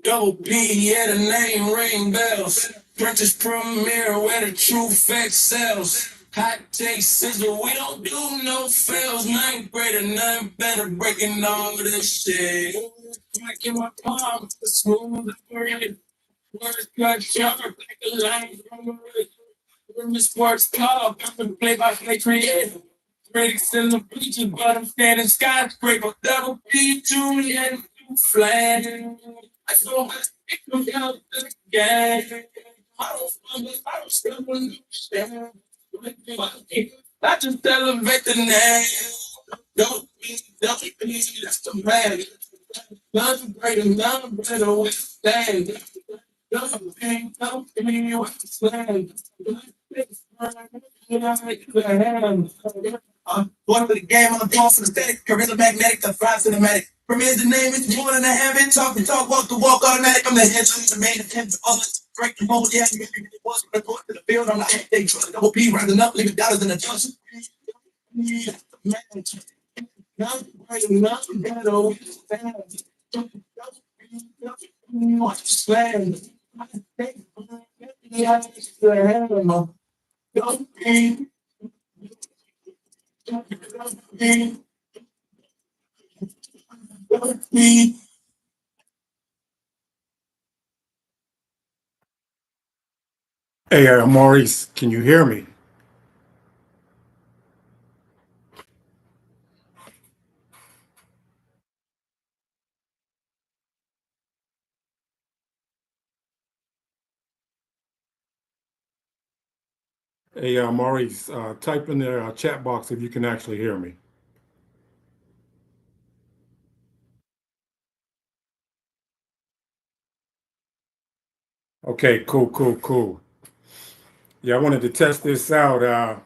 Double P, yeah, the name ring bells. Princess Premier, where the true fact sells. Hot take sizzle, we don't do no fails. Nothing greater, nothing better, breaking all this shit. Back in my palm, the smooth bread. Words cut sharp, like a line from the wrist. When the sports car, popping play by play creative. Critics in the bleachers, but I'm standing skyscraper. Double P, Julian, flat. I saw my stick come out the game. I don't fumble, I don't stumble, no shame. I just elevate the name. Don't be, that's the man. Nothing greater, nothing better, withstand. Don't be, what's the slang? Going for the game, I'm going for the static. Charisma magnetic, the five cinematic. Premier's the name, it's more than a habit. Talk the talk, walk the walk, automatic. I'm the head, so the main attempt to others. Break the mold, yeah, it was going to go to the field on the hot day. Double P rising up, leaving dollars in the junction. Nothing greater, nothing better, we stand. What's the slang? Don't be. Hey, Maurice, can you hear me? Hey, Maurice, type in the chat box if you can actually hear me. Okay, cool, cool, cool. Yeah, I wanted to test this out. I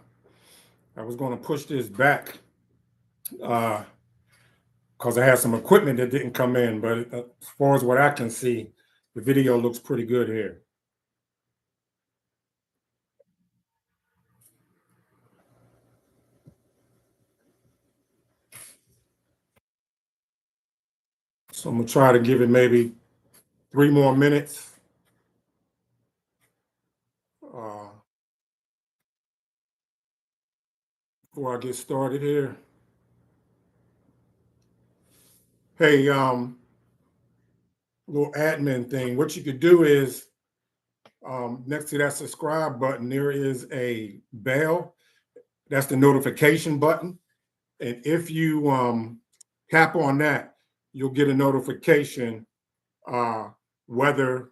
was going to push this back because I had some equipment that didn't come in, but as far as what I can see, the video looks pretty good here. So I'm gonna try to give it maybe 3 more minutes. Uh, Before I get started here. Hey, little admin thing. What you could do is next to that subscribe button, there is a bell. That's the notification button. And if you tap on that, you'll get a notification whether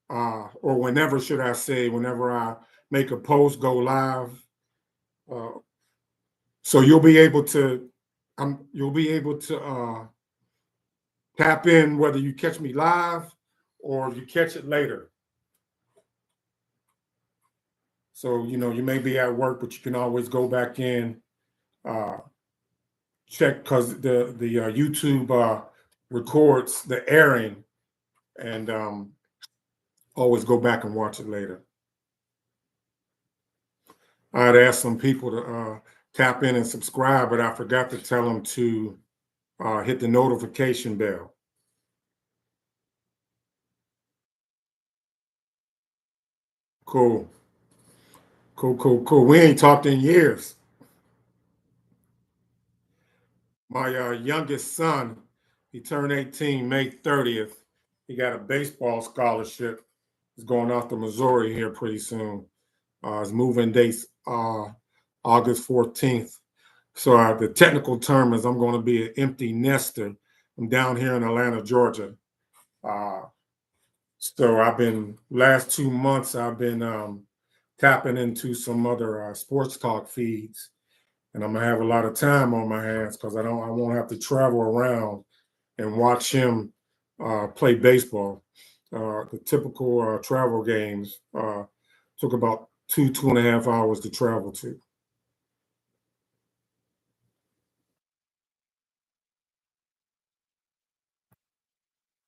or whenever, should I say, whenever I make a post go live. Uh, so you'll be able to tap in whether you catch me live or you catch it later. So, you know, you may be at work, but you can always go back in, check, because the YouTube records the airing, and always go back and watch it later. I had asked some people to tap in and subscribe, but I forgot to tell them to hit the notification bell. Cool. Cool, cool, cool. We ain't talked in years. My youngest son, he turned 18 May 30th. He got a baseball scholarship. He's going off to Missouri here pretty soon. His moving date's August 14th. So the technical term is I'm going to be an empty nester. I'm down here in Atlanta, Georgia. So last 2 months, I've been tapping into some other sports talk feeds, and I'm gonna have a lot of time on my hands because I won't have to travel around and watch him play baseball. The typical travel games took about 2.5 hours to travel to.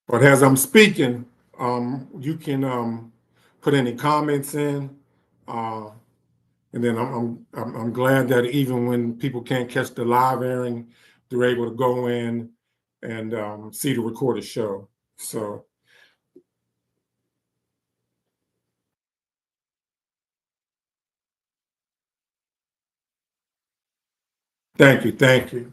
But as I'm speaking, you can put any comments in, uh, and then I'm glad that even when people can't catch the live airing, they're able to go in and see the recorded show. So Thank you. Thank you.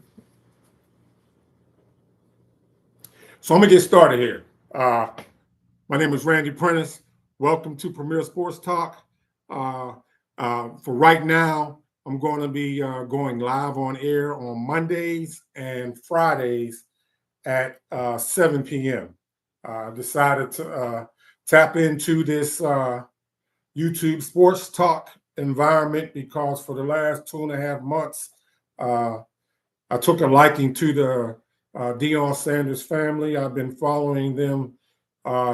So I'm going to get started here. My name is Randy Prentice. Welcome to Premier Sports Talk. Uh, for right now, I'm going to be going live on air on Mondays and Fridays at 7 p.m. I decided to tap into this YouTube sports talk environment because for the last 2.5 months, uh, I took a liking to the Deion Sanders family. I've been following them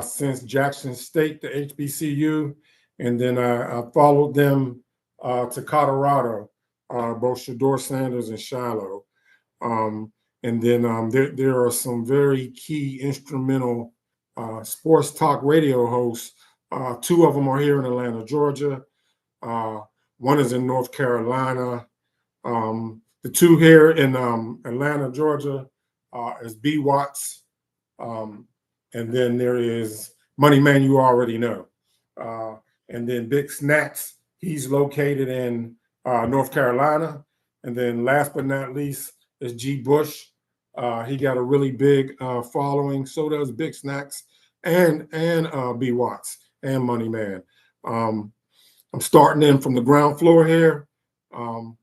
since Jackson State, the HBCU, and then I followed them to Colorado, both Shador Sanders and Shiloh. And then there are some very key instrumental sports talk radio hosts. Two of them are here in Atlanta, Georgia. Uh, One is in North Carolina. The two here in Atlanta, Georgia, is B Watts, and then there is Money Man, you already know, uh, and then Big Snacks. He's located in North Carolina, and then last but not least is G Bush. He got a really big following. So does Big Snacks and B Watts and Money Man. Um, I'm starting in from the ground floor here. Um,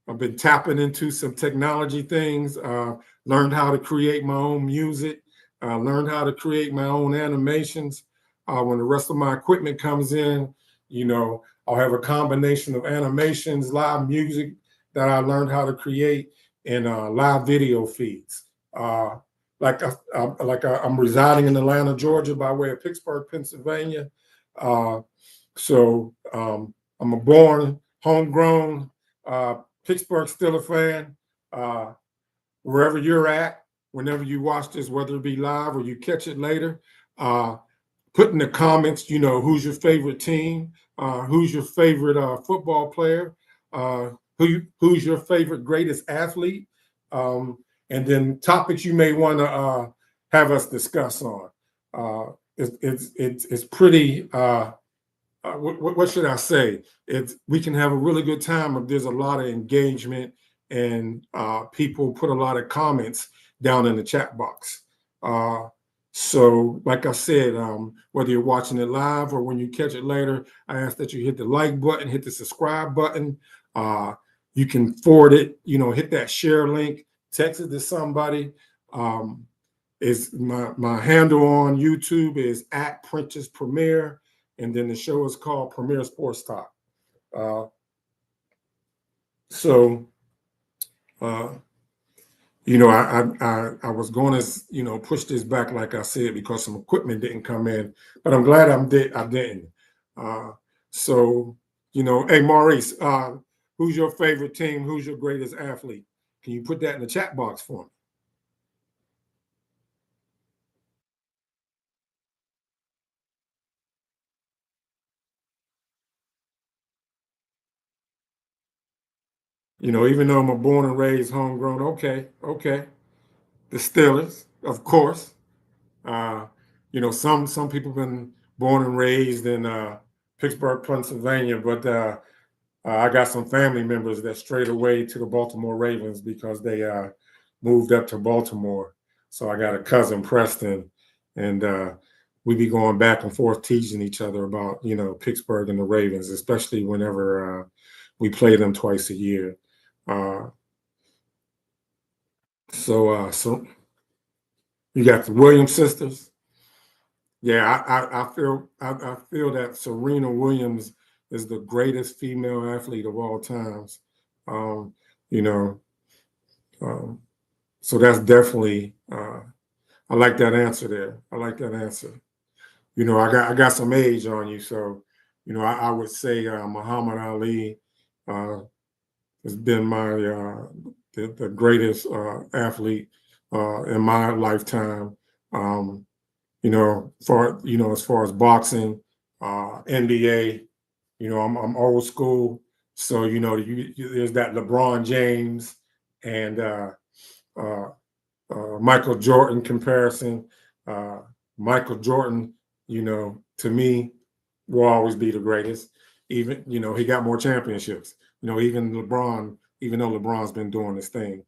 I've been tapping into some technology things, learned how to create my own music, learned how to create my own animations. When the rest of my equipment comes in, I'll have a combination of animations, live music that I learned how to create, and live video feeds. Uh, I'm residing in Atlanta, Georgia, by way of Pittsburgh, Pennsylvania. Uh, so I'm a born, homegrown uh, Pittsburgh Steelers fan. Uh, Wherever you're at, whenever you watch this, whether it be live or you catch it later, uh, put in the comments, who's your favorite team, who's your favorite football player, who's your favorite greatest athlete, um, and then topics you may want to have us discuss on. It's pretty. What should I say? We can have a really good time if there's a lot of engagement and people put a lot of comments down in the chat box. So, like I said, whether you're watching it live or when you catch it later, I ask that you hit the like button, hit the subscribe button. Uh, you can forward it, hit that share link, text it to somebody. Is my handle on YouTube is at Prentice Premier, and then the show is called Premier Sports Talk. Uh, so, uh, I was going to push this back, like I said, because some equipment didn't come in, but I'm glad I didn't. Uh, so, hey Maurice, who's your favorite team? Who's your greatest athlete? Can you put that in the chat box for me? Even though I'm a born and raised homegrown, okay, okay. The Steelers, of course. Uh, some people been born and raised in Pittsburgh, Pennsylvania, but I got some family members that strayed away to the Baltimore Ravens because they moved up to Baltimore. So I got a cousin, Preston, and we be going back and forth teasing each other about Pittsburgh and the Ravens, especially whenever we play them twice a year. Uh, so you got the Williams sisters. Yeah, I feel that Serena Williams is the greatest female athlete of all times. Um, you know, um, so that's definitely I like that answer there. I like that answer. I got some age on you, so I would say Muhammad Ali uh, has been the greatest athlete in my lifetime. Um, as far as boxing, NBA, I'm old school. So, there's that LeBron James and uh, Michael Jordan comparison. Uh, Michael Jordan, to me, will always be the greatest. Even, he got more championships. Even LeBron even though LeBron's been doing this thing.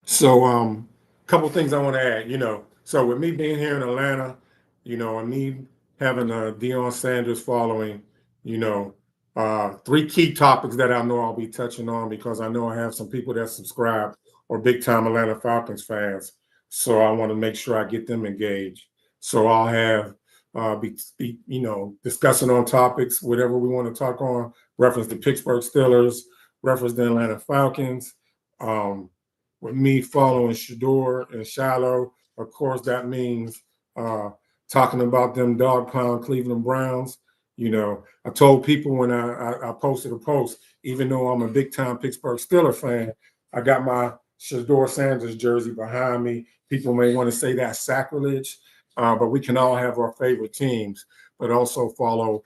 So, couple things I want to add, so with me being here in Atlanta, and me having a Deion Sanders following, three key topics that I know I'll be touching on because I know I have some people that subscribe or big time Atlanta Falcons fans. So I want to make sure I get them engaged. So I'll have be discussing on topics, whatever we want to talk on, reference the Pittsburgh Steelers, reference the Atlanta Falcons. With me following Shedeur and Shiloh, of course, that means talking about them dog pound Cleveland Browns. I told people when I posted a post, even though I'm a big time Pittsburgh Steelers fan, I got my Shedeur Sanders jersey behind me. People may want to say that's sacrilege, but we can all have our favorite teams, but also follow,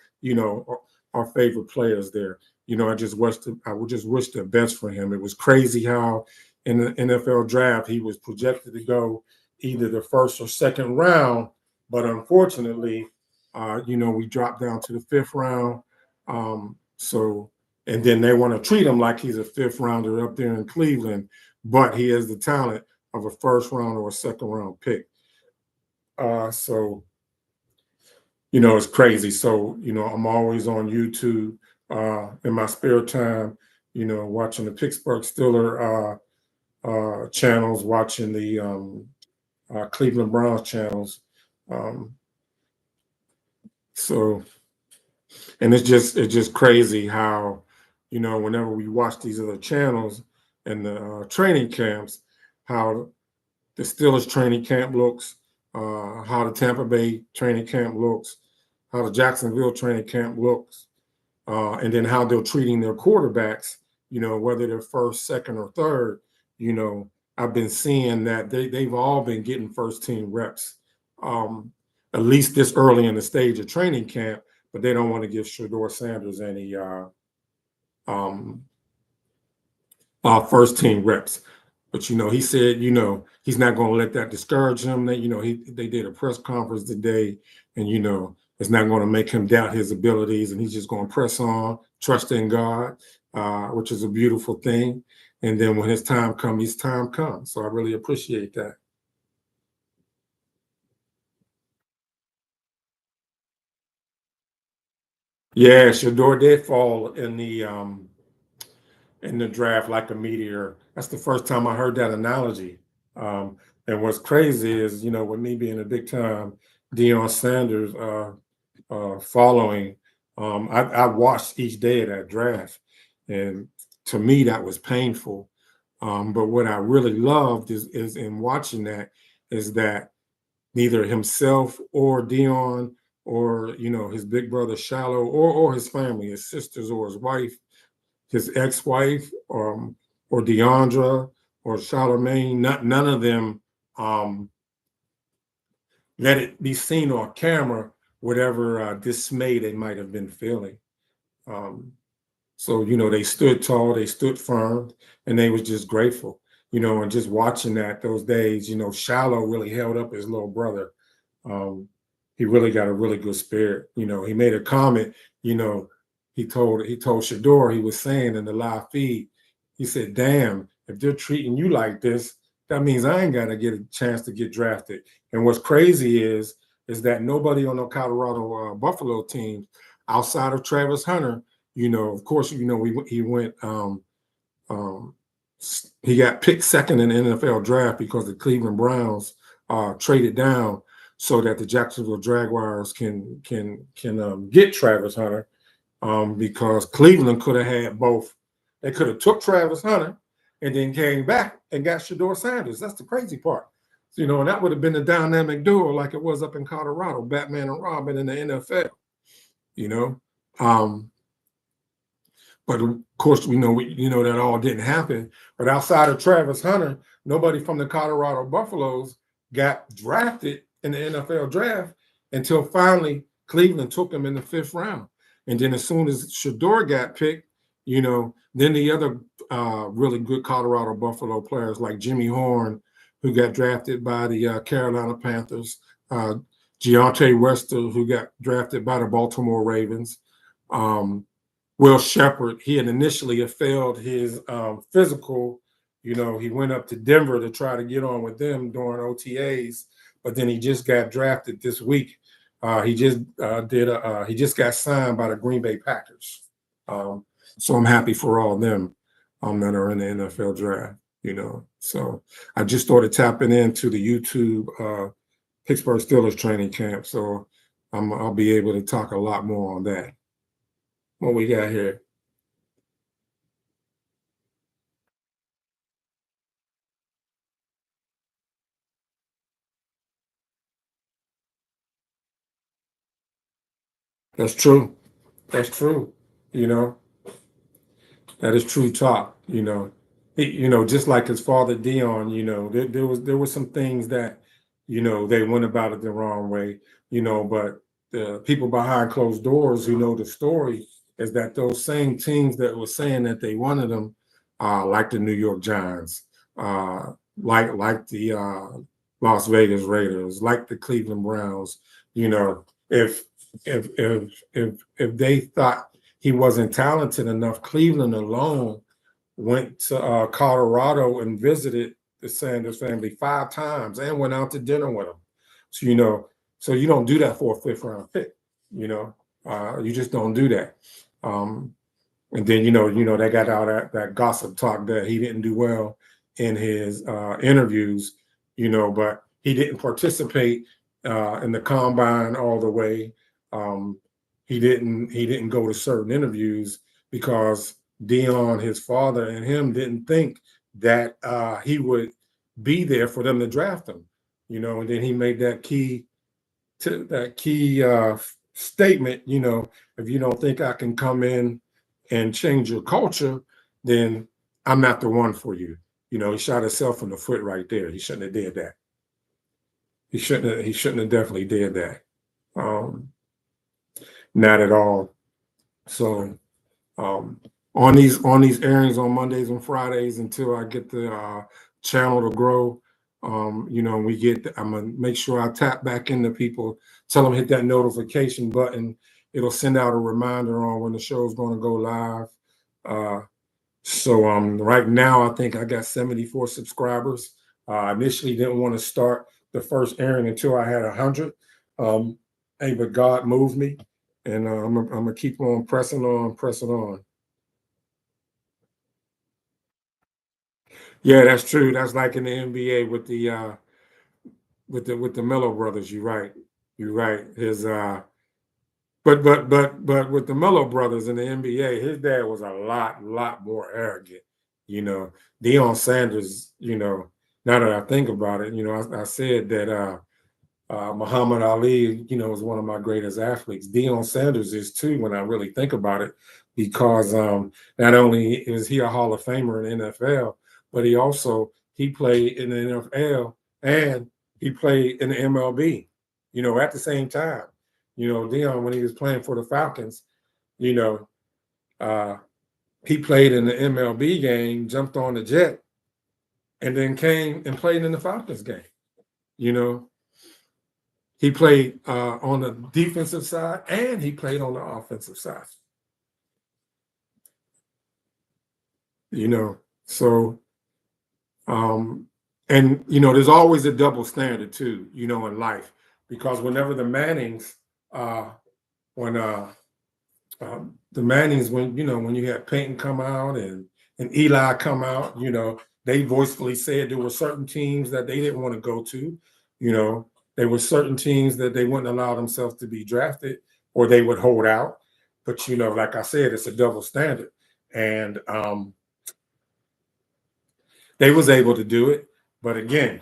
our favorite players there. I would just wish the best for him. It was crazy how in the NFL draft, he was projected to go either the first or second round, but unfortunately, we dropped down to the fifth round. And then they want to treat him like he's a fifth rounder up there in Cleveland, but he has the talent of a first round or a second round pick. It's crazy. So, I'm always on YouTube in my spare time, watching the Pittsburgh Steelers channels, watching the Cleveland Browns channels. And it's just crazy how, whenever we watch these other channels and the training camps, how the Steelers training camp looks, how the Tampa Bay training camp looks, how the Jacksonville training camp looks, and then how they're treating their quarterbacks, whether they're first, second, or third. I've been seeing that they've all been getting first team reps, at least this early in the stage of training camp, but they don't want to give Shedeur Sanders any first team reps. But, he said, he's not going to let that discourage him. That, they did a press conference today and, it's not going to make him doubt his abilities, and he's just going to press on, trust in God, which is a beautiful thing. And then when his time comes, So I really appreciate that. Yeah, Shedeur did fall in the draft like a meteor. That's the first time I heard that analogy. And what's crazy is, with me being a big time Deion Sanders following, I watched each day of that draft, and to me that was painful. But what I really loved is in watching that is that neither himself or Deion or his big brother Shiloh or his family, his sisters or his wife, his ex-wife, or Deandra or Charlemagne, none of them let it be seen on camera whatever dismay they might have been feeling. So they stood tall, they stood firm, and they was just grateful. And just watching that those days, Shiloh really held up his little brother. He really got a really good spirit. He made a comment, he told Shedeur, he was saying in the live feed, he said, damn, if they're treating you like this, that means I ain't got to get a chance to get drafted. And what's crazy is that nobody on the Colorado Buffalo team outside of Travis Hunter, of course, he went, he got picked second in the NFL draft because the Cleveland Browns traded down so that the Jacksonville Jaguars can get Travis Hunter, because Cleveland could have had both. They could have took Travis Hunter and then came back and got Shedeur Sanders. That's the crazy part. And that would have been a dynamic duo like it was up in Colorado, Batman and Robin in the NFL. But of course, we know that all didn't happen. But outside of Travis Hunter, nobody from the Colorado Buffaloes got drafted in the NFL draft until finally Cleveland took him in the fifth round. And then as soon as Shedeur got picked, then the other really good Colorado Buffalo players like Jimmy Horn, who got drafted by the Carolina Panthers, Deontay Wester, who got drafted by the Baltimore Ravens. Will Shepherd, he had initially failed his physical. You know, he went up to Denver to try to get on with them during OTAs, but then he just got drafted this week. He just got signed by the Green Bay Packers. So I'm happy for all of them that are in the NFL draft. You know, so I just started tapping into the YouTube Pittsburgh Steelers training camp, so I'll be able to talk a lot more on that. What we got here? That's true. That's true. You know, that is true talk. Just like his father Dion. There were some things that, they went about it the wrong way. But the people behind closed doors who know the story is that those same teams that were saying that they wanted him, like the New York Giants, like the Las Vegas Raiders, like the Cleveland Browns. If if they thought he wasn't talented enough, Cleveland alone went to Colorado and visited the Sanders family 5 times and went out to dinner with them. So you don't do that for a fifth-round pick. You just don't do that. And then they got out that gossip talk that he didn't do well in his interviews. But he didn't participate in the combine all the way. He didn't go to certain interviews because Dion, his father, and him didn't think that he would be there for them to draft him. And then he made that key statement. If you don't think I can come in and change your culture, then I'm not the one for you. He shot himself in the foot right there. He shouldn't have did that. He shouldn't have definitely did that. Not at all. So on these airings on Mondays and Fridays until I get the channel to grow, I'm gonna make sure I tap back into people, tell them hit that notification button. It'll send out a reminder on when the show's going to go live. So right now I think I got 74 subscribers. I initially didn't want to start the first airing until I had 100. But God moved me, and I'm gonna keep on pressing on. Yeah, that's true. That's like in the NBA with the Melo brothers. You're right. You're right. His but with the Melo brothers in the NBA, his dad was a lot more arrogant. Deion Sanders. Now that I think about it, I said that Muhammad Ali, is one of my greatest athletes. Deion Sanders is too, when I really think about it, because not only is he a Hall of Famer in the NFL, but he played in the NFL and he played in the MLB, at the same time. Deion, when he was playing for the Falcons, uh, he played in the MLB game, jumped on the jet, and then came and played in the Falcons game. He played on the defensive side and he played on the offensive side. So there's always a double standard too, in life, because whenever the Mannings, when you had Peyton come out and Eli come out, they voicefully said there were certain teams that they didn't want to go to. There were certain teams that they wouldn't allow themselves to be drafted, or they would hold out. But like I said, it's a double standard, and they was able to do it. But again,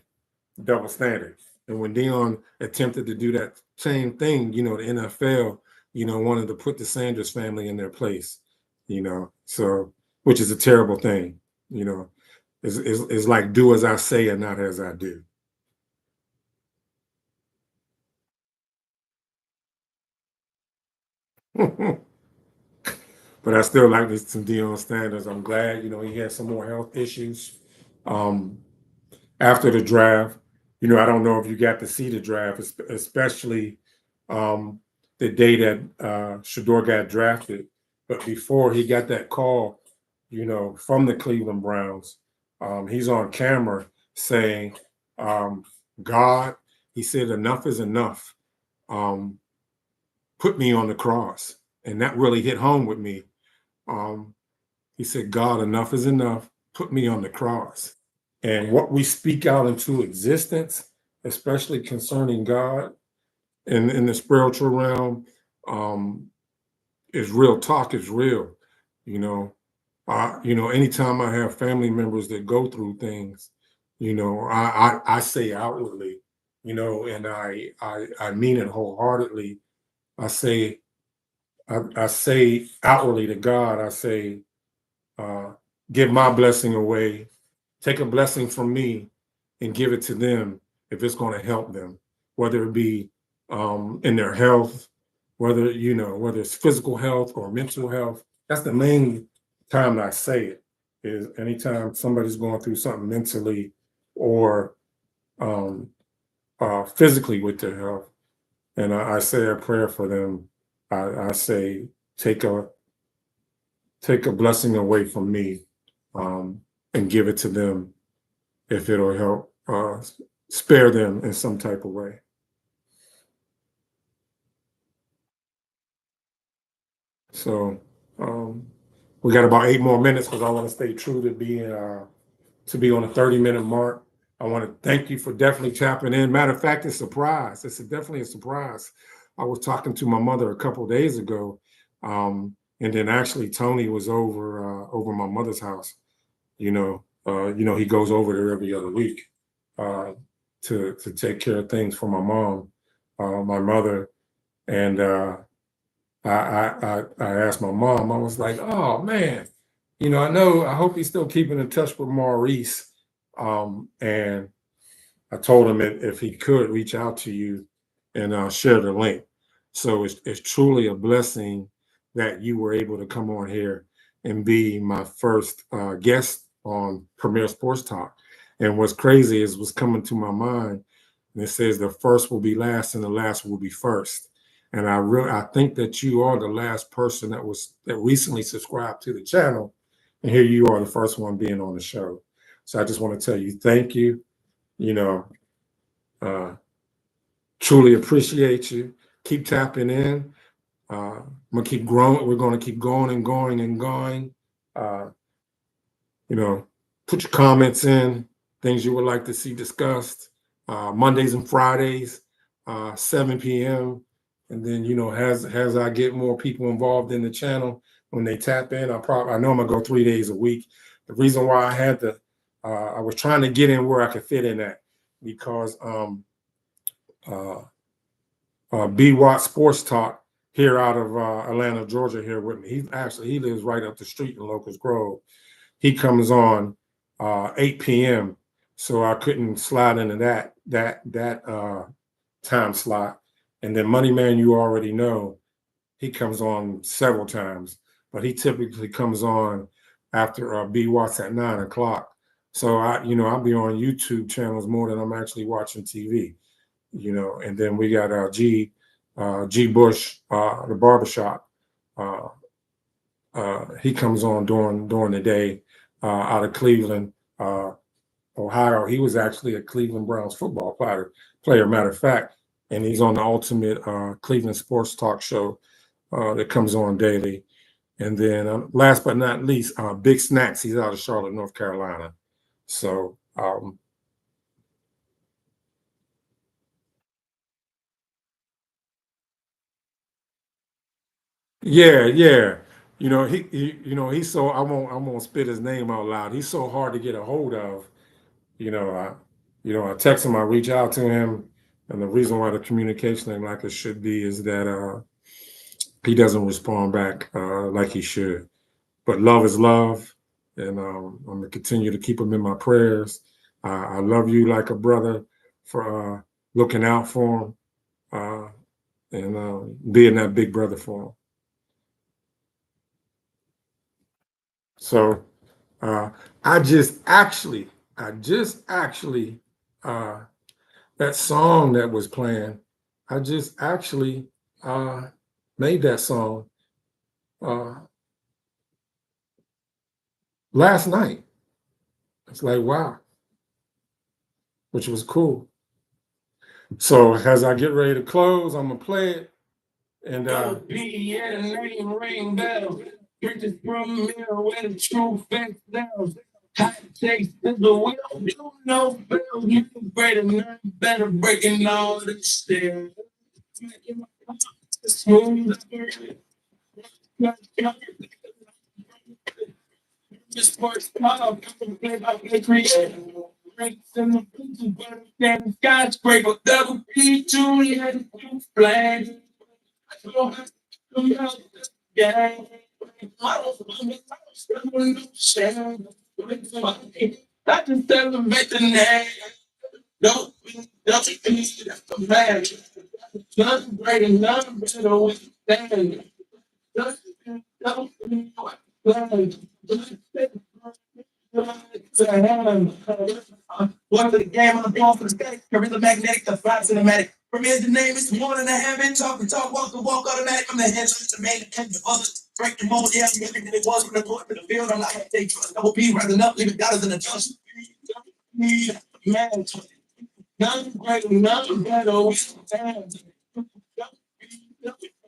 double standard. And when Deion attempted to do that same thing, the NFL, wanted to put the Sanders family in their place. So which is a terrible thing. It's like do as I say and not as I do. But I still like this some Deion Sanders. I'm glad, he had some more health issues. after the draft. You know, I don't know if you got to see the draft, especially the day that Shador got drafted. But before he got that call, you know, from the Cleveland Browns, he's on camera saying, God, he said, enough is enough. Um, put me on the cross. And that really hit home with me. Um, he said, God, enough is enough. Put me on the cross. And what we speak out into existence, especially concerning God and in the spiritual realm, um, is real talk, is real. You know, anytime I have family members that go through things, you know, I say outwardly, you know, and I mean it wholeheartedly. I say I say outwardly to God, I say, uh, give my blessing away, take a blessing from me and give it to them if it's going to help them, whether it be in their health, whether it's physical health or mental health. That's the main time that I say it, is anytime somebody's going through something mentally or um, physically with their health. And I say a prayer for them. I say, take a blessing away from me, and give it to them if it'll help spare them in some type of way. So we got about 8 more minutes because I want to stay true to be on a 30-minute mark. I want to thank you for definitely tapping in. Matter of fact, it's a surprise. Definitely a surprise. I was talking to my mother a couple of days ago, and then actually Tony was over my mother's house. He goes over there every other week uh, to take care of things for my mom, my mother, and I asked my mom. I was like, "Oh man, I hope he's still keeping in touch with Maurice." And I told him if he could reach out to you and share the link. So it's truly a blessing that you were able to come on here and be my first guest on Premier Sports Talk. And what's crazy is what's coming to my mind, and it says the first will be last and the last will be first. And I think that you are the last person that recently subscribed to the channel, and here you are, the first one being on the show. So I just want to tell you thank you. You know, uh, truly appreciate you. Keep tapping in. I'm gonna keep growing. We're gonna keep going and going and going. Uh, you know, put your comments in, things you would like to see discussed. Mondays and Fridays, 7 p.m. And then, as I get more people involved in the channel, when they tap in, I know I'm gonna go 3 days a week. The reason why I was trying to get in where I could fit in at, because B Watt Sports Talk here out of Atlanta, Georgia, here with me. He lives right up the street in Locust Grove. He comes on 8 p.m. So I couldn't slide into that time slot. And then Money Man, you already know, he comes on several times, but he typically comes on after B Watts at 9 o'clock. So I'll be on YouTube channels more than I'm actually watching TV. And then we got G Bush, the barbershop. He comes on during the day out of Cleveland, Ohio. He was actually a Cleveland Browns football player, matter of fact, and he's on the Ultimate Cleveland Sports Talk show that comes on daily. And then last but not least, Big Snacks. He's out of Charlotte, North Carolina. So yeah. He's so I won't spit his name out loud. He's so hard to get a hold of. You know, I I text him, I reach out to him, and the reason why the communication ain't like it should be is that he doesn't respond back like he should. But love is love, and I'm gonna continue to keep him in my prayers. I love you like a brother for looking out for him and being that big brother for him. So uh, I just actually I just actually, that song that was playing, I just actually made that song last night. It's like, wow, which was cool. So as I get ready to close, I'm gonna play it. And Double P, yeah, the name ring bells. Purchase from mirror where the true facts sells. Hot takes is the we don't do no bills. You greater, none better, breaking all the stairs. Smooth. Just sports pop, play by create. Breaks in the picture, but then skyscraper, double P, Juliet, flag. Yeah. I just elevate the name. Don't be the man. Nothing greater, nothing better with stand. Don't be one for the game, I'm going for the static. Charisma magnetic, the five cinematic. Premier's the name, it's more than a habit. Talk and talk, walk and walk automatic. I'm the head, the main, the others. Break the mold, yeah, I'm everything it was from the court to the field. I'm like, take trust, double P, rising up, leaving dollars in the trust. Man, none greater, none better, we stand.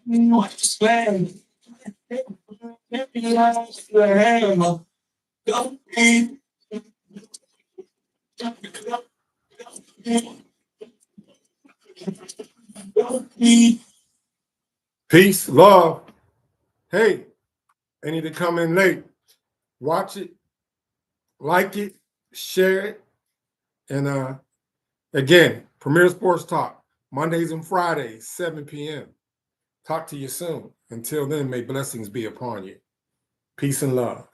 What's plan? Don't be. peace, love. Hey, any to come in late, watch it, like it, share it. And again, Premier Sports Talk, Mondays and Fridays, 7 p.m. Talk to you soon. Until then, may blessings be upon you. Peace and love.